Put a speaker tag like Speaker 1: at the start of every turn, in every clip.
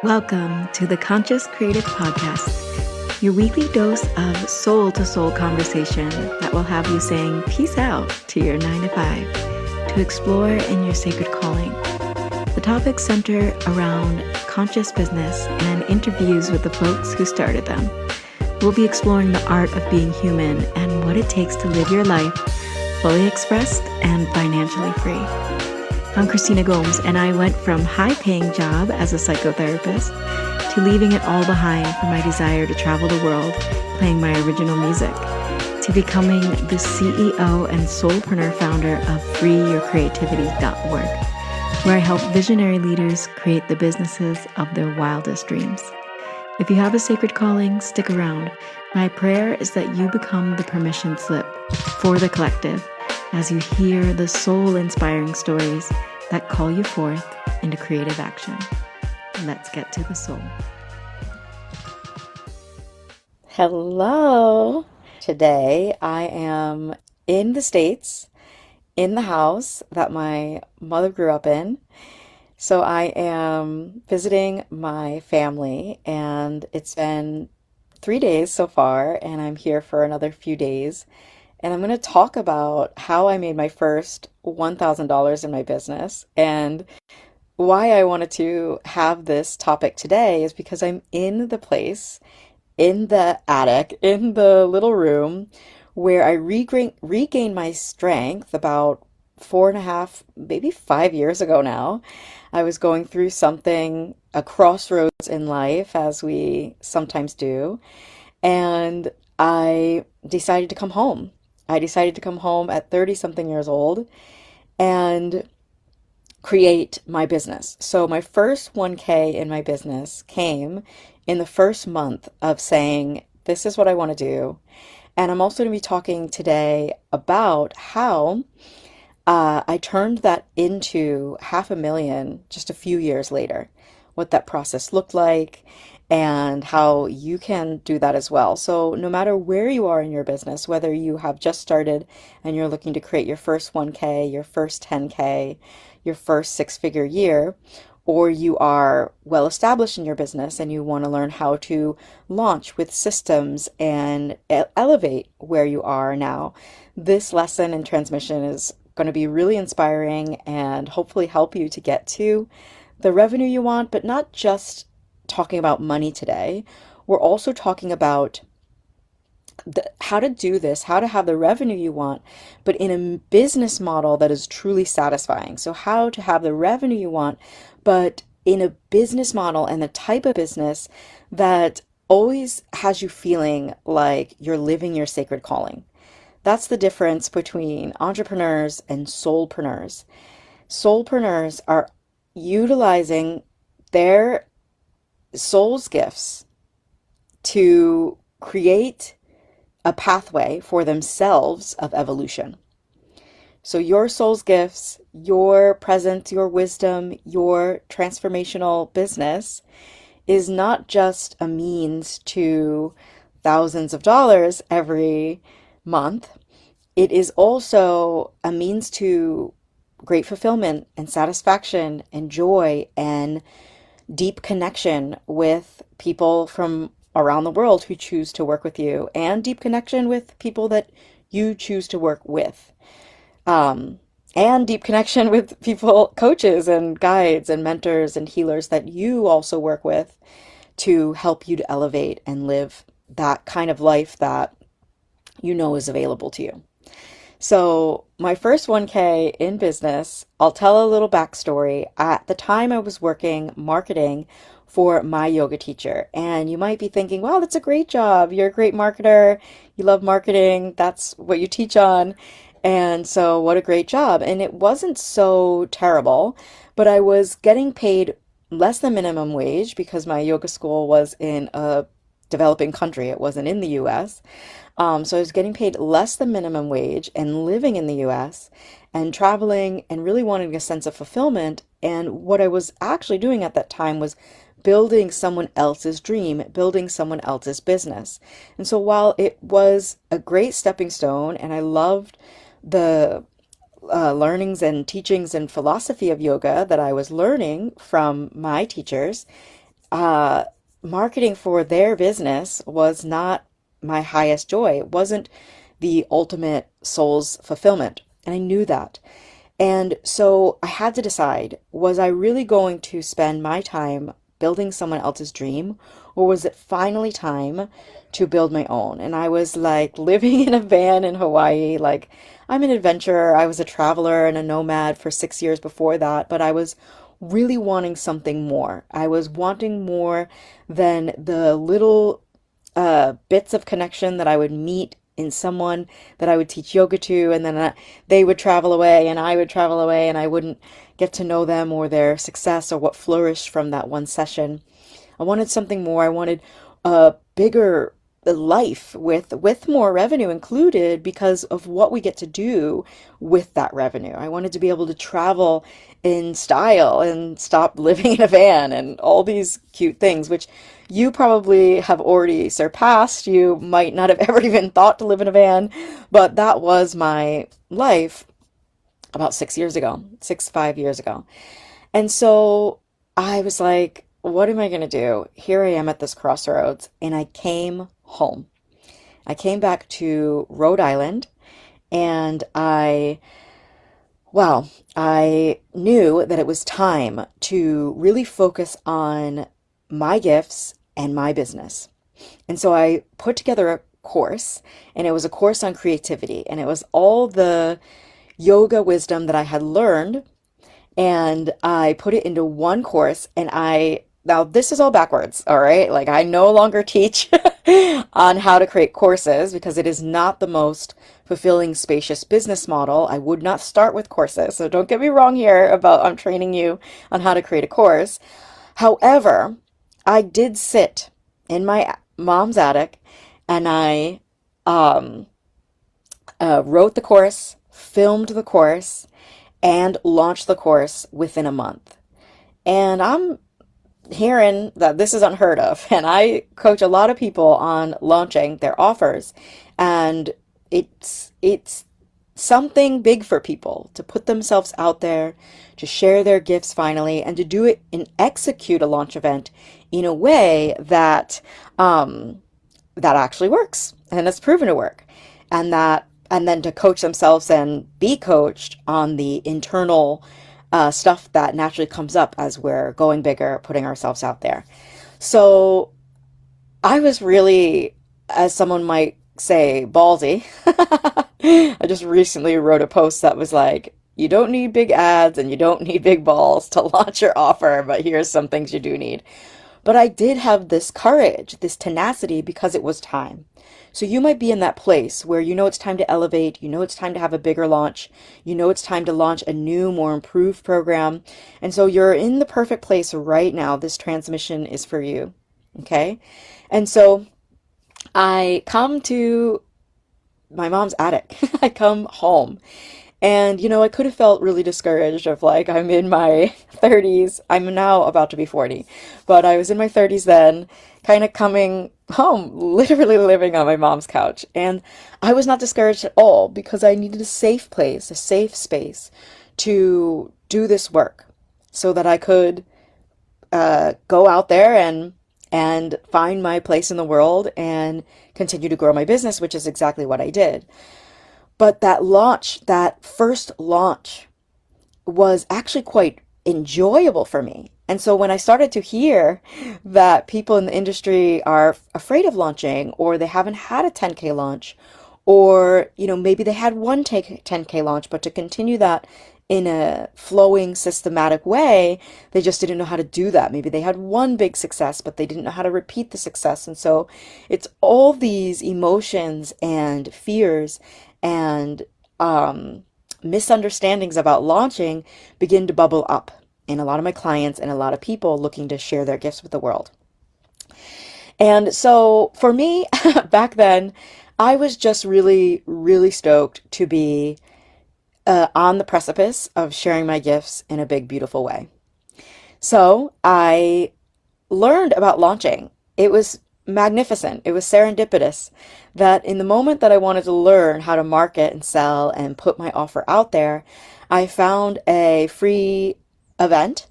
Speaker 1: Welcome to the Conscious Creative Podcast, your weekly dose of soul-to-soul conversation that will have you saying peace out to your 9 to 5 to explore in your sacred calling. The topics center around conscious business and interviews with the folks who started them. We'll be exploring the art of being human and what it takes to live your life fully expressed and financially free. I'm Christina Gomes, and I went from high-paying job as a psychotherapist to leaving it all behind for my desire to travel the world playing my original music, to becoming the CEO and soulpreneur founder of freeyourcreativity.org, where I help visionary leaders create the businesses of their wildest dreams. If you have a sacred calling, stick around. My prayer is that you become the permission slip for the collective as you hear the soul-inspiring stories that call you forth into creative action. Let's get to the soul. Hello. Today I am in the States, in the house that my mother grew up in. So I am visiting my family, and it's been 3 days so far, and I'm here for another few days. And I'm going to talk about how I made my first $1,000 in my business. And why I wanted to have this topic today is because I'm in the place, in the attic, in the little room where I regained my strength about 4.5, maybe 5 years ago now. I was going through something, a crossroads in life, as we sometimes do. And I decided to come home. I decided to come home at 30 something years old and create my business. So my first 1K in my business came in the first month of saying, this is what I want to do. And I'm also going to be talking today about how I turned that into $500,000 just a few years later, what that process looked like, and how you can do that as well. So no matter where you are in your business, whether you have just started and you're looking to create your first 1K, your first 10K, your first six-figure year, or you are well established in your business and you want to learn how to launch with systems and elevate where you are now, this lesson and transmission is going to be really inspiring and hopefully help you to get to the revenue you want, but not just talking about money today. We're also talking about how to do this, how to have the revenue you want, but in a business model that is truly satisfying. So how to have the revenue you want, but in a business model and the type of business that always has you feeling like you're living your sacred calling. That's the difference between entrepreneurs and soulpreneurs. Soulpreneurs are utilizing their soul's gifts to create a pathway for themselves of evolution. So your soul's gifts, your presence, your wisdom, your transformational business is not just a means to thousands of dollars every month. It is also a means to great fulfillment and satisfaction and joy and deep connection with people from around the world who choose to work with you, and deep connection with people that you choose to work with, and deep connection with people, coaches and guides and mentors and healers that you also work with to help you to elevate and live that kind of life that you know is available to you. So my first 1K in business, I'll tell a little backstory. At the time I was working marketing for my yoga teacher. And you might be thinking, wow, that's a great job. You're a great marketer. You love marketing. That's what you teach on. And so what a great job. And it wasn't so terrible, but I was getting paid less than minimum wage because my yoga school was in a developing country. It wasn't in the US. So I was getting paid less than minimum wage and living in the US and traveling and really wanting a sense of fulfillment. And what I was actually doing at that time was building someone else's dream, building someone else's business. And so while it was a great stepping stone and I loved the learnings and teachings and philosophy of yoga that I was learning from my teachers, uh, marketing for their business was not my highest joy. It wasn't the ultimate soul's fulfillment. And I knew that. And so I had to decide, was I really going to spend my time building someone else's dream, or was it finally time to build my own? And I was like living in a van in Hawaii. Like, I'm an adventurer. I was a traveler and a nomad for 6 years before that, but I was really wanting something more. I was wanting more than the little bits of connection that I would meet in someone that I would teach yoga to, and then they would travel away and I would travel away, and I wouldn't get to know them or their success or what flourished from that one session. I wanted something more. I wanted a bigger life with more revenue included because of what we get to do with that revenue. I wanted to be able to travel in style and stop living in a van and all these cute things, which you probably have already surpassed. You might not have ever even thought to live in a van, but that was my life about 6 years ago, 5 years ago. And so I was like, what am I going to do? Here I am at this crossroads, and I came home. I came back to Rhode Island, and I knew that it was time to really focus on my gifts and my business. And so I put together a course, and it was a course on creativity, and it was all the yoga wisdom that I had learned, and I put it into one course. And now this is all backwards, all right? Like, I no longer teach on how to create courses because it is not the most fulfilling, spacious business model. I would not start with courses. So don't get me wrong here about I'm training you on how to create a course. However, I did sit in my mom's attic, and I um, wrote the course, filmed the course, and launched the course within a month. And I'm hearing that this is unheard of. And I coach a lot of people on launching their offers. And it's something big for people to put themselves out there, to share their gifts finally, and to do it and execute a launch event in a way that that actually works and it's proven to work. And then to coach themselves and be coached on the internal stuff that naturally comes up as we're going bigger, putting ourselves out there. So I was really, as someone might say, ballsy. I just recently wrote a post that was like, you don't need big ads and you don't need big balls to launch your offer, but here's some things you do need. But I did have this courage, this tenacity, because it was time. So you might be in that place where you know it's time to elevate, you know it's time to have a bigger launch, you know it's time to launch a new, more improved program. And so you're in the perfect place right now. This transmission is for you. Okay? And so I come to my mom's attic. I come home. And, I could have felt really discouraged of like, I'm in my 30s. I'm now about to be 40, but I was in my 30s then, kind of coming home, literally living on my mom's couch. And I was not discouraged at all because I needed a safe place, a safe space to do this work so that I could go out there and find my place in the world and continue to grow my business, which is exactly what I did. But that first launch was actually quite enjoyable for me. And so when I started to hear that people in the industry are afraid of launching, or they haven't had a 10K launch, or, maybe they had one 10K launch, but to continue that in a flowing, systematic way, they just didn't know how to do that. Maybe they had one big success, but they didn't know how to repeat the success. And so it's all these emotions and fears and misunderstandings about launching begin to bubble up in a lot of my clients and a lot of people looking to share their gifts with the world. And so for me, back then, I was just really, really stoked to be on the precipice of sharing my gifts in a big, beautiful way. So I learned about launching. It was magnificent. It was serendipitous that in the moment that I wanted to learn how to market and sell and put my offer out there, I found a free event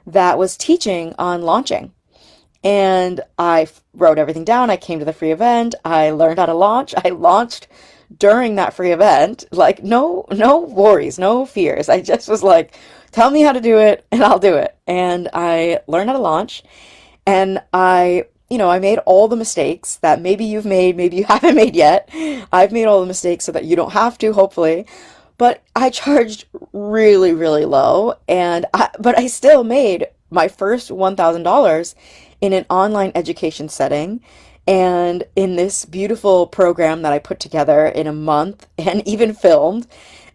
Speaker 1: that was teaching on launching. And wrote everything down. I came to the free event. I learned how to launch. I launched during that free event. Like, no worries, no fears. I just was like, tell me how to do it and I'll do it. And I learned how to launch. And I made all the mistakes that maybe you've made, maybe you haven't made yet. I've made all the mistakes so that you don't have to, hopefully. But I charged really, really low, but I still made my first $1,000 in an online education setting and in this beautiful program that I put together in a month and even filmed.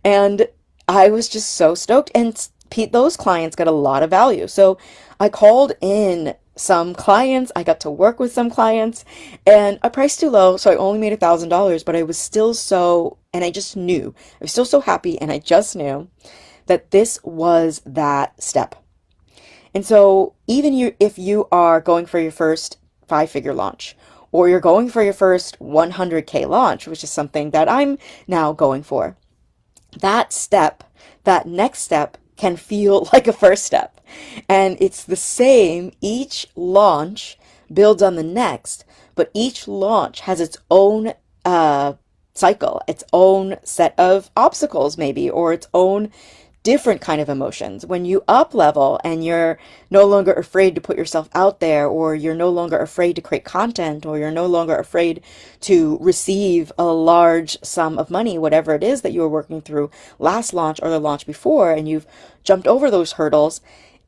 Speaker 1: And I was just so stoked. And those clients got a lot of value. So I called in some clients. I got to work with some clients, and I priced too low, so I only made $1,000, but I was still and I just knew, I was still so happy, and I just knew that this was that step. And so if you are going for your first five-figure launch, or you're going for your first 100K launch, which is something that I'm now going for, that next step can feel like a first step. And it's the same. Each launch builds on the next, but each launch has its own cycle, its own set of obstacles, maybe, or its own different kind of emotions. When you up level and you're no longer afraid to put yourself out there, or you're no longer afraid to create content, or you're no longer afraid to receive a large sum of money, whatever it is that you were working through last launch or the launch before, and you've jumped over those hurdles,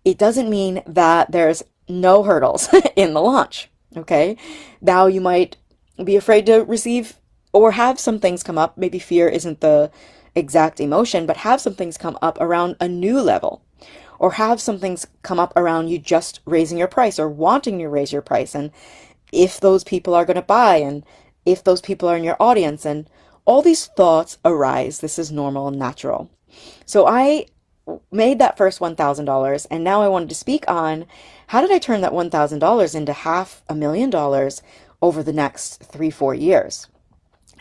Speaker 1: it doesn't mean that there's no hurdles in the launch. Okay. Now you might be afraid to receive or have some things come up. Maybe fear isn't the exact emotion, but have some things come up around a new level, or have some things come up around you just raising your price or wanting to raise your price, and if those people are going to buy, and if those people are in your audience, and all these thoughts arise. This is normal and natural. So I made that first $1,000, and now I wanted to speak on how did I turn that $1,000 into $500,000 over the next 3-4 years.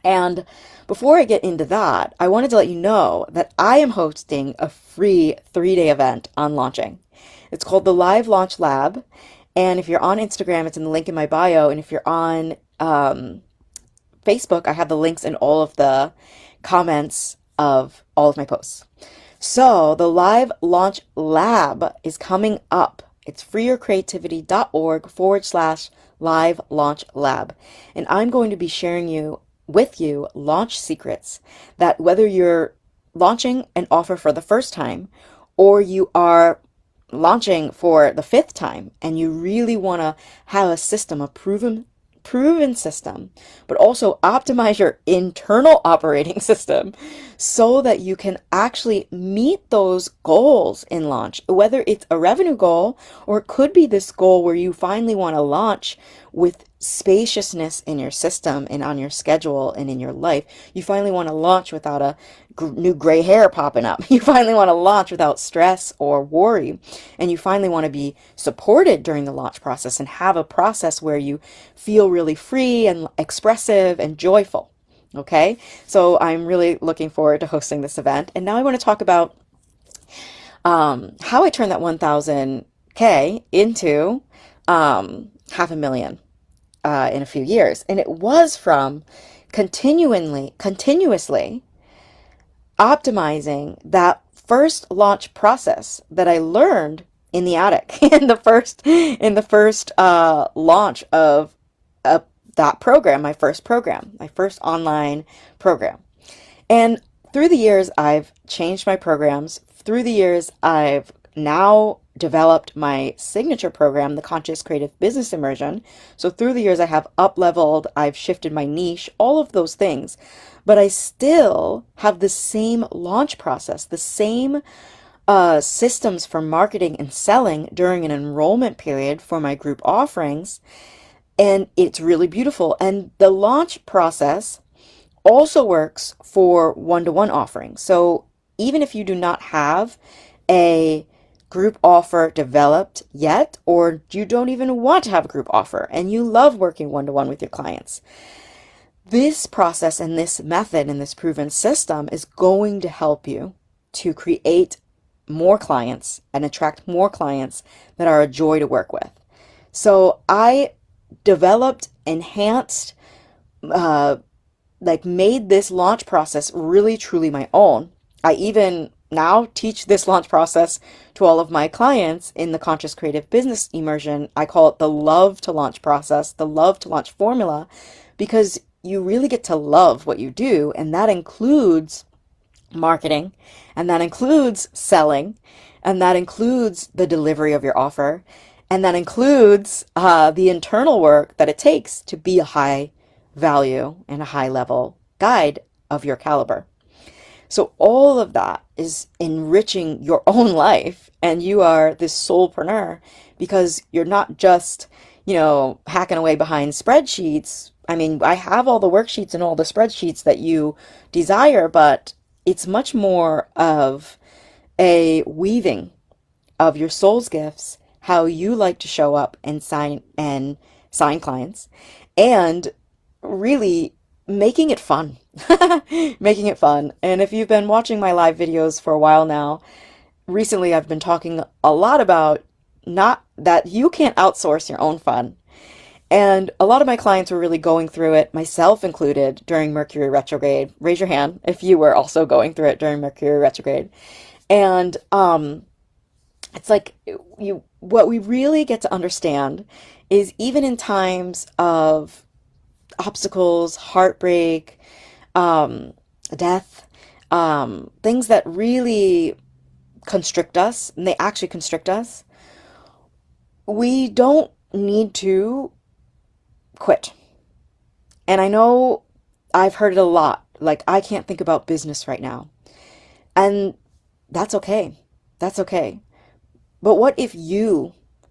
Speaker 1: And before I get into that, I wanted to let you know that I am hosting a free 3-day event on launching. It's called the Live Launch Lab. And if you're on Instagram, it's in the link in my bio. And if you're on Facebook, I have the links in all of the comments of all of my posts. So the Live Launch Lab is coming up. It's freeyourcreativity.org/live launch lab. And I'm going to be sharing with you launch secrets that whether you're launching an offer for the first time, or you are launching for the 5th time and you really want to have a system, a proven system, but also optimize your internal operating system so that you can actually meet those goals in launch, whether it's a revenue goal, or it could be this goal where you finally want to launch with spaciousness in your system and on your schedule and in your life. You finally want to launch without a new gray hair popping up. You finally want to launch without stress or worry. And you finally want to be supported during the launch process and have a process where you feel really free and expressive and joyful. Okay, so I'm really looking forward to hosting this event. And now I want to talk about how I turned that 1,000K into $500,000 in a few years. And it was from continuously optimizing that first launch process that I learned in the attic in the first launch of that program, my first online program. And through the years, I've changed my programs. Through the years, I've now developed my signature program, the Conscious Creative Business Immersion. So through the years, I have up-leveled, I've shifted my niche, all of those things. But I still have the same launch process, the same systems for marketing and selling during an enrollment period for my group offerings. And it's really beautiful. And the launch process also works for one-to-one offerings. So even if you do not have a group offer developed yet, or you don't even want to have a group offer and you love working one-to-one with your clients, this process and this method and this proven system is going to help you to create more clients and attract more clients that are a joy to work with. So I developed, enhanced, uh, like made this launch process really truly my own. I even now teach this launch process to all of my clients in the Conscious Creative Business Immersion. I call it the love to launch process, the love to launch formula, because you really get to love what you do, and that includes marketing, and that includes selling, and that includes the delivery of your offer, and that includes the internal work that it takes to be a high value and a high level guide of your caliber. So all of that is enriching your own life, and you are this soulpreneur because you're not just, hacking away behind spreadsheets. I mean, I have all the worksheets and all the spreadsheets that you desire, but it's much more of a weaving of your soul's gifts, how you like to show up and sign clients, and really making it fun. Making it fun. And if you've been watching my live videos for a while now, recently I've been talking a lot about not that you can't outsource your own fun. And a lot of my clients were really going through it, myself included, during Mercury retrograde. Raise your hand if you were also going through it during Mercury retrograde. And it's like what we really get to understand is even in times of obstacles, heartbreak, um, death, things that really constrict us, and they actually constrict us, we don't need to quit. And I know I've heard it a lot, like, I can't think about business right now. And that's okay. That's okay. But what if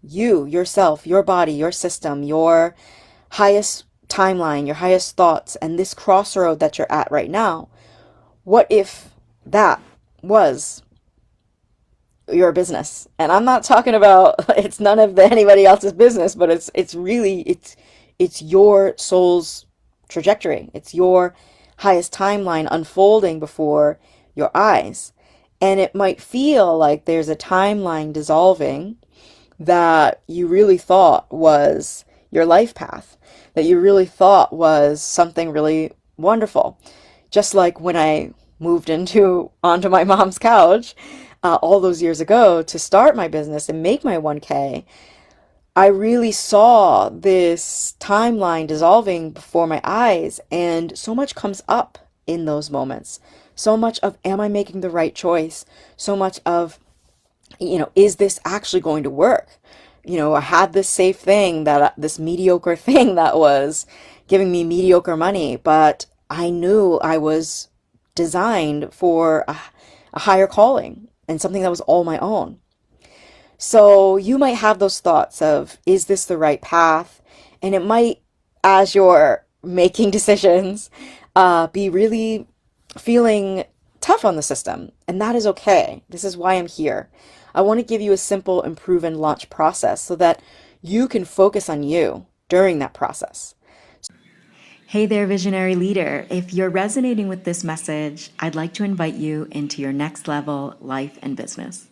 Speaker 1: yourself, your body, your system, your highest timeline, your highest thoughts, and this crossroad that you're at right now, what if that was your business? And I'm not talking about it's none of anybody else's business, but it's your soul's trajectory. It's your highest timeline unfolding before your eyes. And it might feel like there's a timeline dissolving that you really thought was your life path, that you really thought was something really wonderful. Just like when I moved onto my mom's couch all those years ago to start my business and make my 1K, I really saw this timeline dissolving before my eyes, and so much comes up in those moments. So much of, am I making the right choice? So much of, is this actually going to work? I had this safe thing, this mediocre thing that was giving me mediocre money, but I knew I was designed for a higher calling and something that was all my own. So you might have those thoughts of, is this the right path? And it might, as you're making decisions, be really feeling tough on the system. And that is okay. This is why I'm here. I want to give you a simple and proven launch process so that you can focus on you during that process.
Speaker 2: Hey there, visionary leader. If you're resonating with this message, I'd like to invite you into your next level life and business.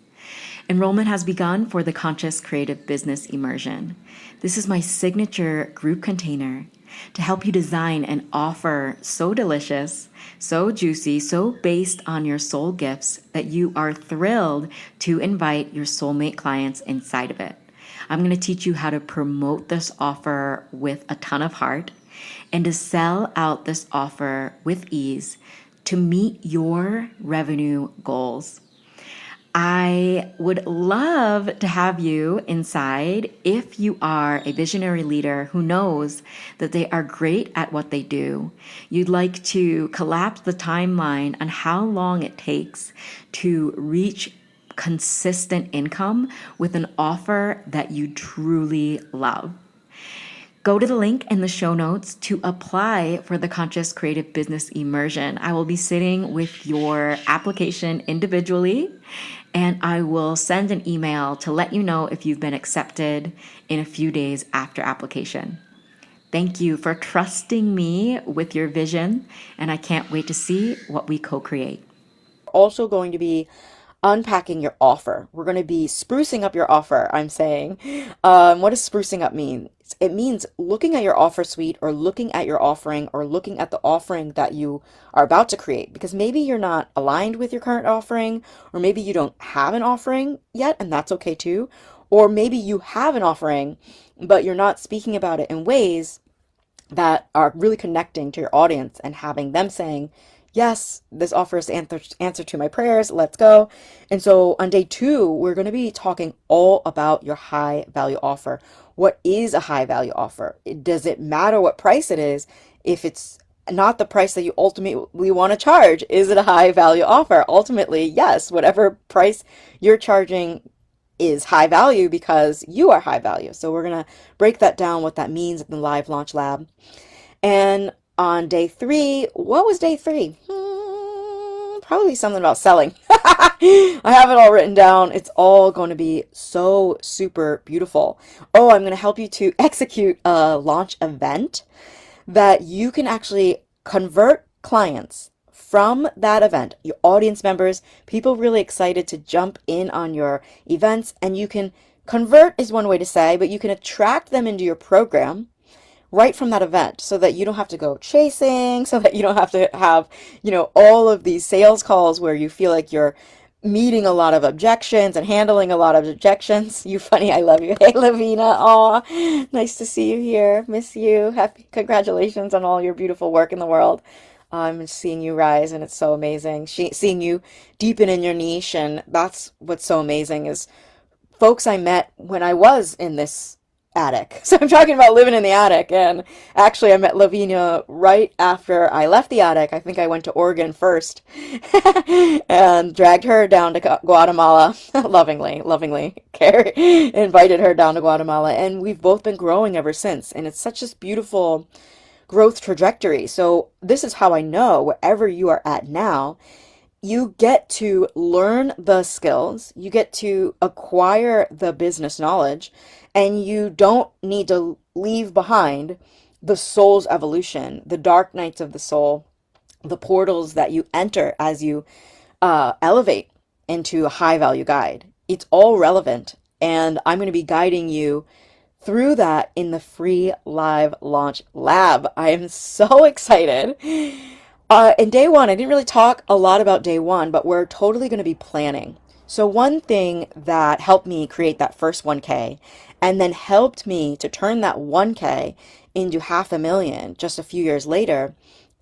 Speaker 2: Enrollment has begun for the Conscious Creative Business Immersion. This is my signature group container to help you design an offer so delicious, so juicy, so based on your soul gifts that you are thrilled to invite your soulmate clients inside of it. I'm going to teach you how to promote this offer with a ton of heart and to sell out this offer with ease to meet your revenue goals. I would love to have you inside if you are a visionary leader who knows that they are great at what they do. You'd like to collapse the timeline on how long it takes to reach consistent income with an offer that you truly love. Go to the link in the show notes to apply for the Conscious Creative Business Immersion. I will be sitting with your application individually, and I will send an email to let you know if you've been accepted in a few days after application. Thank you for trusting me with your vision, and I can't wait to see what we co-create.
Speaker 1: Also going to be unpacking your offer. We're going to be sprucing up your offer, I'm saying. What does sprucing up mean? It means looking at your offer suite or looking at your offering or looking at the offering that you are about to create, because maybe you're not aligned with your current offering, or maybe you don't have an offering yet, and that's okay too. Or maybe you have an offering, but you're not speaking about it in ways that are really connecting to your audience and having them saying, yes, this offers answer to my prayers. Let's go. And so on day two, we're going to be talking all about your high value offer. What is a high value offer? Does it matter what price it is? If it's not the price that you ultimately want to charge, is it a high value offer? Ultimately, yes, whatever price you're charging is high value because you are high value. So we're going to break that down, what that means in the live launch lab. And on day three, what was day three? Probably something about selling. I have it all written down. It's all going to be so super beautiful. Oh, I'm going to help you to execute a launch event that you can actually convert clients from that event, your audience members, people really excited to jump in on your events. And you can convert is one way to say, but you can attract them into your program right from that event so that you don't have to go chasing, so that you don't have to have, all of these sales calls where you feel like you're meeting a lot of objections and handling a lot of objections. You funny, I love you. Hey, Lavina. Aw, nice to see you here. Miss you. Happy congratulations on all your beautiful work in the world. I'm seeing you rise, and it's so amazing. Seeing you deepen in your niche, and that's what's so amazing is folks I met when I was in this attic. So I'm talking about living in the attic, and actually I met Lavinia right after I left the attic. I think I went to Oregon first and dragged her down to Guatemala. Lovingly invited her down to Guatemala, and we've both been growing ever since, and it's such this beautiful growth trajectory. So this is how I know wherever you are at now, you get to learn the skills, you get to acquire the business knowledge, and you don't need to leave behind the soul's evolution, the dark nights of the soul, the portals that you enter as you elevate into a high value guide. It's all relevant, and I'm going to be guiding you through that in the free live launch lab. I am so excited. In day one, I didn't really talk a lot about day one, but we're totally going to be planning. So one thing that helped me create that first 1K and then helped me to turn that 1K into 500,000 just a few years later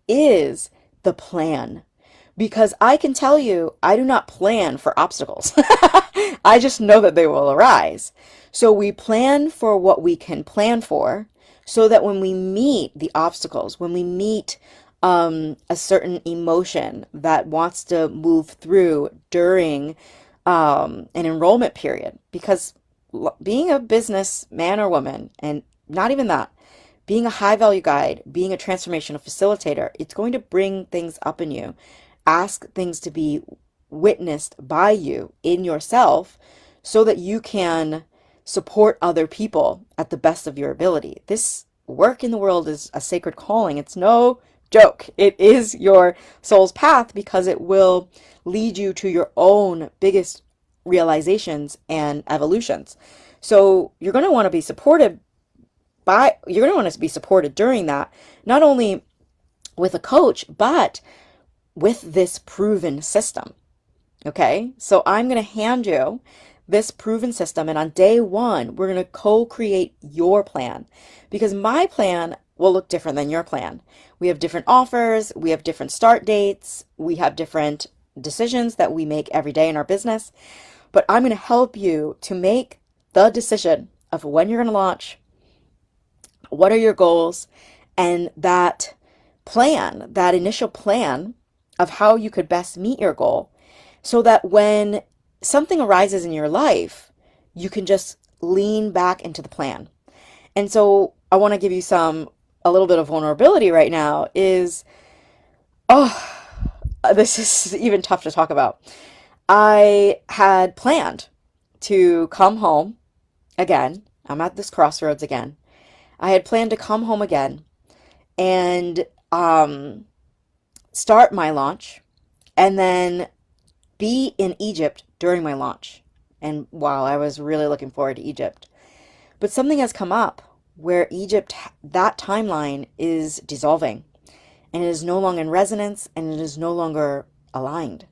Speaker 1: is the plan. Because I can tell you, I do not plan for obstacles. I just know that they will arise. So we plan for what we can plan for so that when we meet the obstacles, when we meet a certain emotion that wants to move through during an enrollment period, because being a business man or woman, and not even that, being a high value guide, being a transformational facilitator, it's going to bring things up in you, ask things to be witnessed by you in yourself so that you can support other people at the best of your ability. This work in the world is a sacred calling. It's no joke. It is your soul's path because it will lead you to your own biggest realizations and evolutions. So you're going to want to be supported during that, not only with a coach, but with this proven system. Okay, so I'm going to hand you this proven system, and on day one, we're going to co-create your plan because my plan will look different than your plan. We have different offers, we have different start dates, we have different decisions that we make every day in our business, but I'm going to help you to make the decision of when you're going to launch, what are your goals, and that plan, that initial plan of how you could best meet your goal so that when something arises in your life, you can just lean back into the plan. And so I want to give you a little bit of vulnerability right now is, this is even tough to talk about. I had planned to come home again. I'm at this crossroads again. I had planned to come home again and start my launch and then be in Egypt during my launch. And wow, I was really looking forward to Egypt. But something has come up where Egypt, that timeline is dissolving and it is no longer in resonance and it is no longer aligned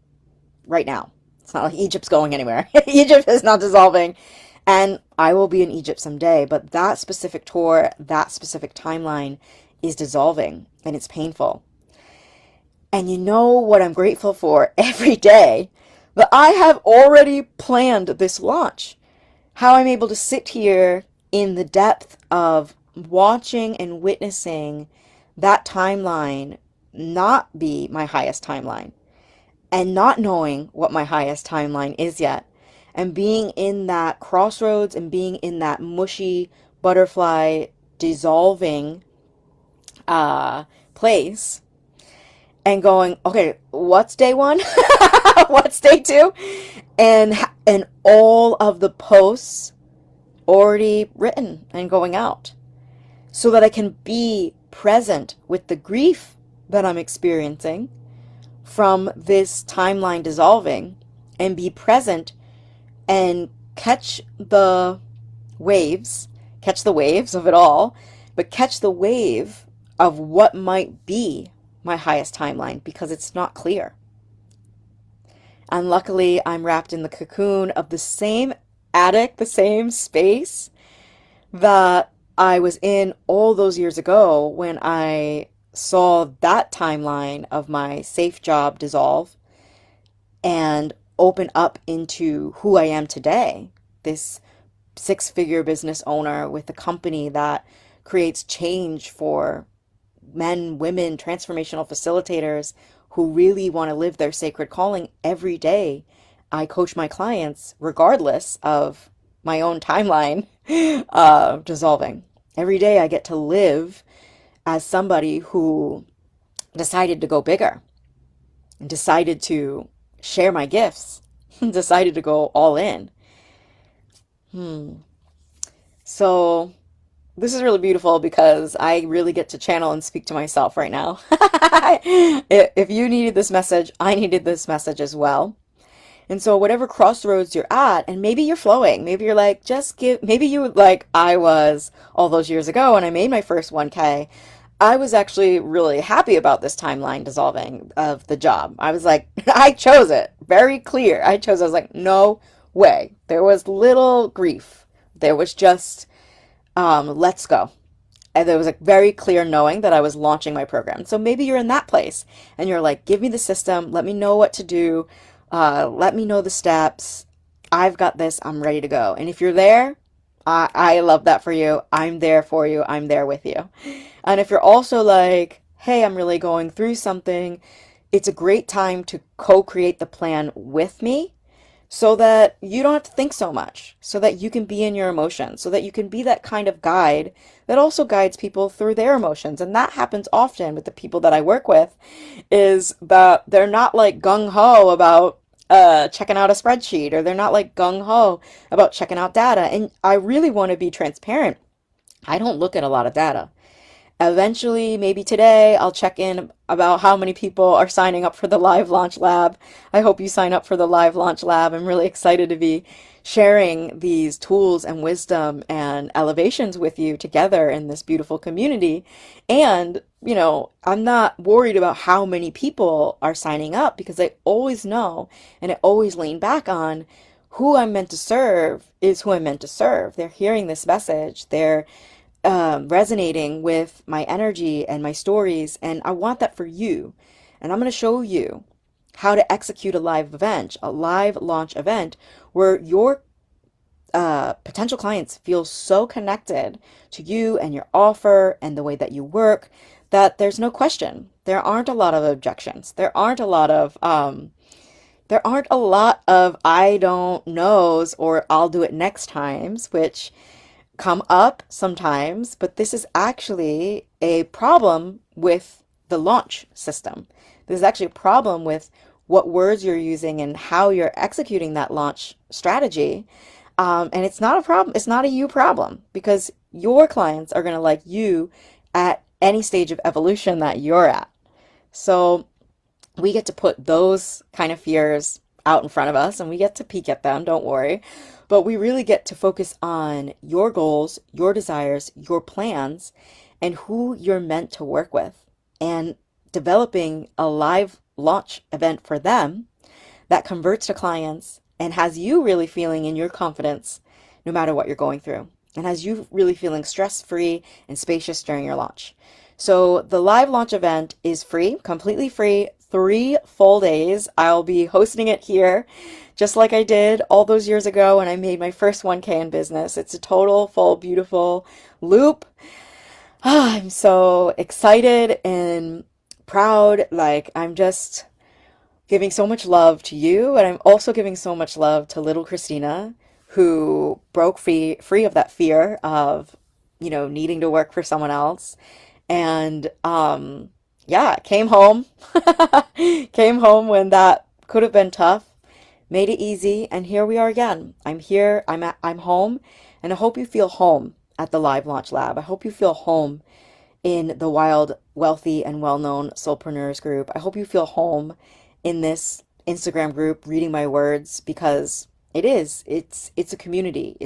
Speaker 1: right now. It's not like Egypt's going anywhere. Egypt is not dissolving. And I will be in Egypt someday, but that specific tour, that specific timeline is dissolving and it's painful. And you know what I'm grateful for every day? That I have already planned this launch. How I'm able to sit here in the depth of watching and witnessing that timeline not be my highest timeline and not knowing what my highest timeline is yet and being in that crossroads and being in that mushy butterfly dissolving place and going, okay, what's day one? What's day two? And all of the posts already written and going out so that I can be present with the grief that I'm experiencing from this timeline dissolving and be present and catch the waves of it all, but catch the wave of what might be my highest timeline because it's not clear. And luckily, I'm wrapped in the cocoon of the same attic, the same space that I was in all those years ago when I saw that timeline of my safe job dissolve and open up into who I am today. This six-figure business owner with a company that creates change for men, women, transformational facilitators who really want to live their sacred calling every day. I coach my clients regardless of my own timeline dissolving. Every day I get to live as somebody who decided to go bigger and decided to share my gifts, decided to go all in. So this is really beautiful because I really get to channel and speak to myself right now. If you needed this message, I needed this message as well. And so whatever crossroads you're at, and maybe you're flowing, maybe you're like, maybe you like I was all those years ago when I made my first 1K. I was actually really happy about this timeline dissolving of the job. I was like, I chose it. Very clear. I was like, no way. There was little grief. There was just, let's go. And there was a very clear knowing that I was launching my program. So maybe you're in that place and you're like, give me the system. Let me know what to do. Let me know the steps. I've got this. I'm ready to go. And if you're there, I love that for you. I'm there for you. I'm there with you. And if you're also like, hey, I'm really going through something, it's a great time to co-create the plan with me so that you don't have to think so much, so that you can be in your emotions, so that you can be that kind of guide that also guides people through their emotions. And that happens often with the people that I work with, is that they're not like gung-ho about checking out a spreadsheet, or they're not like gung-ho about checking out data. And I really want to be transparent. I don't look at a lot of data. Eventually, maybe today, I'll check in about how many people are signing up for the Live Launch Lab. I hope you sign up for the Live Launch Lab. I'm really excited to be sharing these tools and wisdom and elevations with you together in this beautiful community. And, I'm not worried about how many people are signing up because I always know and I always lean back on who I'm meant to serve is who I'm meant to serve. They're hearing this message. They're resonating with my energy and my stories, and I want that for you. And I'm going to show you how to execute a live event, a live launch event, where your potential clients feel so connected to you and your offer and the way that you work that there's no question. There aren't a lot of objections. There aren't a lot of I don't knows or I'll do it next times, which come up sometimes, but this is actually a problem with the launch system. This is actually a problem with what words you're using and how you're executing that launch strategy. And it's not a problem. It's not a you problem because your clients are going to like you at any stage of evolution that you're at. So we get to put those kind of fears out in front of us and we get to peek at them, don't worry. But we really get to focus on your goals, your desires, your plans, and who you're meant to work with, and developing a live launch event for them that converts to clients and has you really feeling in your confidence no matter what you're going through, and has you really feeling stress free and spacious during your launch. So the live launch event is free, completely free, 3 full days. I'll be hosting it here, just like I did all those years ago when I made my first 1K in business. It's a total, full, beautiful loop. I'm so excited and proud. Like, I'm just giving so much love to you, and I'm also giving so much love to little Christina, who broke free of that fear of, needing to work for someone else. And yeah, came home. Came home when that could have been tough, made it easy, and here we are again. I'm here, I'm home, and I hope you feel home at the Live Launch Lab. I hope you feel home in the Wild, Wealthy, and Well-Known Soulpreneurs group. I hope you feel home in this Instagram group reading my words, because it's a community.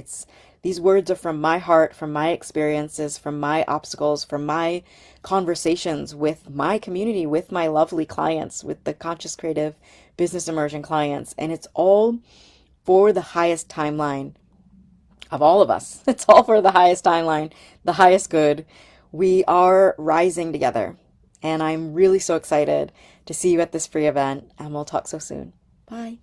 Speaker 1: These words are from my heart, from my experiences, from my obstacles, from my conversations with my community, with my lovely clients, with the conscious creative business immersion clients, and it's all for the highest timeline of all of us. It's all for the highest timeline, the highest good. We are rising together. And I'm really so excited to see you at this free event, and we'll talk so soon. Bye.